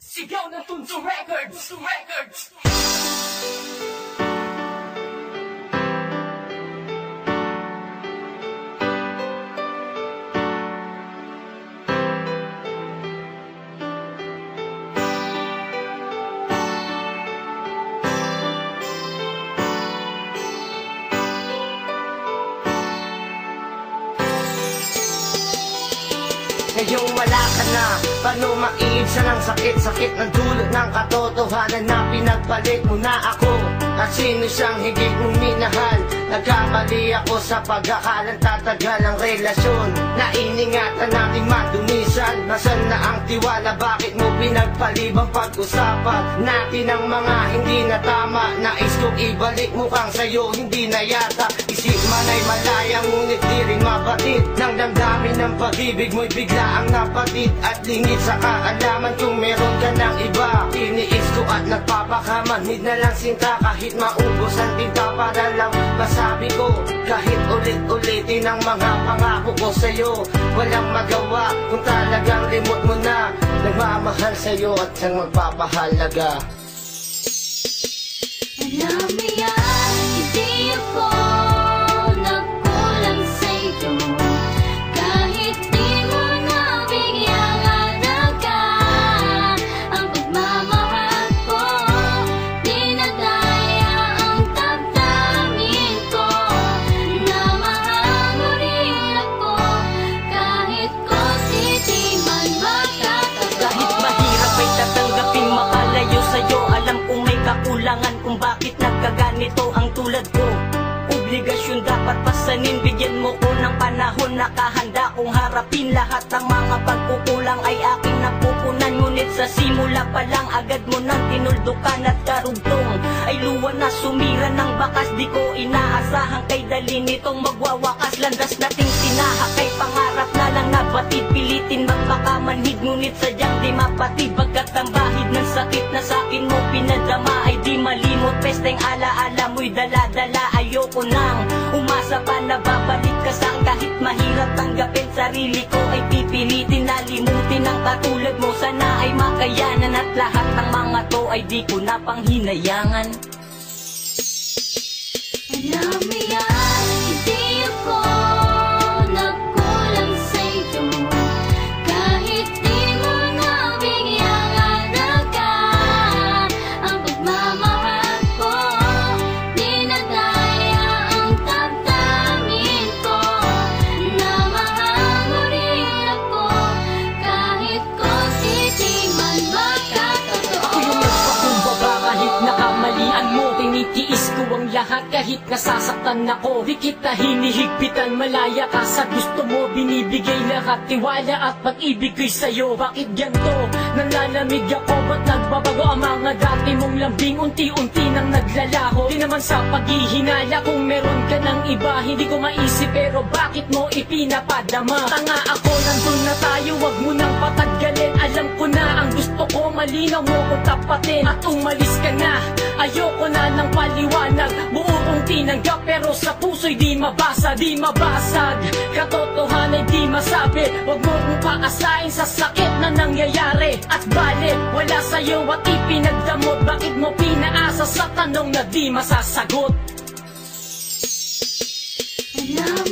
Sigaw ng Tunso Records! Ngayong wala ka na, paano maiibsan ang sakit-sakit ng dulot ng katotohanan na pinagpalit mo na ako? At sino siyang higit mong minahal? Nagkamali ako sa pag-akalang tatagal ang relasyon na iningatan nating madumisan. Nasaan na ang tiwala? Bakit mo pinagpalibang pag-usapan natin ang mga hindi na tama? Nais kong ibalik mukhang sa'yo, hindi na yata. Isip man ay malaya, ngunit di rin mabatid. Nang damdamin ng pag-ibig mo'y bigla ang napatid. At lingid sa kaalaman kung meron ka ng iba. Tiniis ko at nagpapakamanhid na lang sinta. Kahit maubos ang tinta para lang masabi ko. Kahit ulit-ulitin ang mga pangako ko sa'yo, walang magawa kung talagang limot mo na. Nagmamahal sa'yo at siyang magpapahalaga. Alam mo yan, hindi ako nagkulang sa'yo. Kahit di mo nabigyang halaga ang pagmamahal ko, dinadaya ang damdamin ko na mahal mo rin ako. Kahit konti di man makakataon. Kahit mahirap ay tatanggapin makalayo sa'yo. Alam kong may kakulangan kung bakit nagkaganito ang tulad ko. Obligasyon dapat pasanin, bigyan mo ko ng panahon. Nakahanda kong harapin lahat ng mga pagkukulang ay aking napupunan. Ngunit sa simula pa lang agad mo nang tinuldukan at karugtong ay luwa na sumira ng bakas. Di ko inaasahan kay dali nitong magwawakas. Landas nating sinahakay, pangarap na lang nabatid. Pilitin magpakamanhid ngunit sadyang di mapatid. Pagkat ang bahid ng sakit na sakin mo pinadama ay di malimot. Pesteng alaala mo'y dala-dala. Ayoko nang umasa pa na babalik ka sa'kin. Kahit mahirap tanggapin sarili ko ay pipilitin na limutin ang katulad mo. Sana ay makayanan at lahat ng mga to ay di ko na panghinayangan. Alam mo yan, hindi ako nagkulang sa'yo. Kahit di mo nabigyang halaga ang pagmamahal ko, dinadaya ang damdamin ko na mahal mo rin ako. Kahit konti di man makakataon. Ako yung nagpakumbaba kahit nakamalian mo. Tinitiis ko ang lahat kahit nasasaktan ako. Di kita hinihigpitan, malaya ka sa gusto mo. Binibigay lahat, tiwala at pag-ibig ko'y sa'yo. Bakit ganito? Nanlalamig ako, ba't nagbabago ang mga dati mong lambing? Unti-unti nang naglalaho. Di naman sa paghihinala kung meron ka ng iba. Hindi ko maisip pero bakit mo ipinapadama? Tanga ako, nandun na tayo, wag mo nang pataggalin. Alam ko na ang gusto ko, malinaw mo ko tapatin. At umalis ka na, ayoko na ng paliwanag. Buo kong tinanggap pero sa puso'y di mabasa, di mabasag. Katotohanan di masabi, wag mo kong paasahin sa sakit na nangyayari. At bale, wala sa'yo at ipinagdamot. Bakit mo pinaasa sa tanong na di masasagot? Alam